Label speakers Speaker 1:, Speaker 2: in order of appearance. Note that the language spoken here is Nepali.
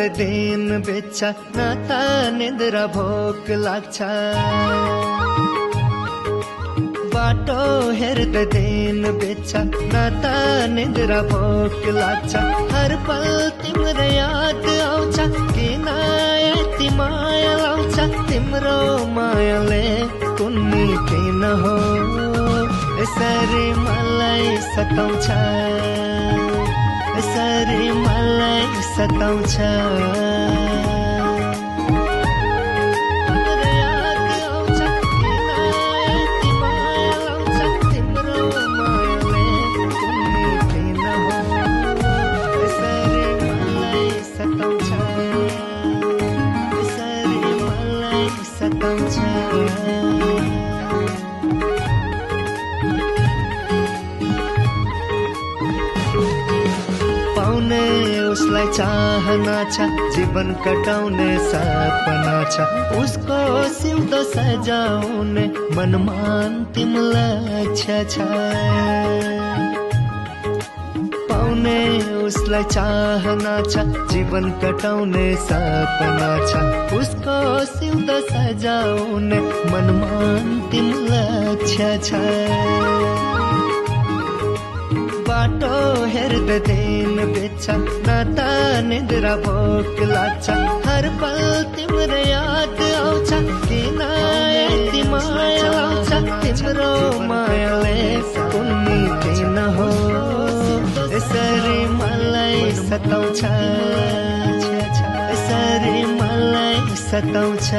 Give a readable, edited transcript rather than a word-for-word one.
Speaker 1: हेर्दै दिन बित्छ न त निद्रा भोक लाग्छ बाटो हेर्दै दिन बित्छ न त निद्रा भोक लाग्छ हर पल तिम्रो याद आउँछ किन यति माया लाउँछ तिम्रो मायाले कुन्नी किन हो यसरी मलाई सताउँछ यसरी मलाई सताउँछ पाउने उसलाई चाहना छ जीवन कटाउने सपना छ उसको सिउँदो सजाउने मनमा अन्तिम लक्ष्य छ पाउने उसलाई चाहना छ जीवन कटाउने सपना छ उसको सिउँदो सजाउने मनमा अन्तिम लक्ष्य छ बाटो हेर्दै दिन बित्छ न त निद्रा भोक लाग्छ हर पल तिम्रो याद आउँछ किन यति माया लाउँछ तिम्रो मायाले कुन्नी किन हो यसरी मलाई सताउँछ यसरी मलाई सताउँछ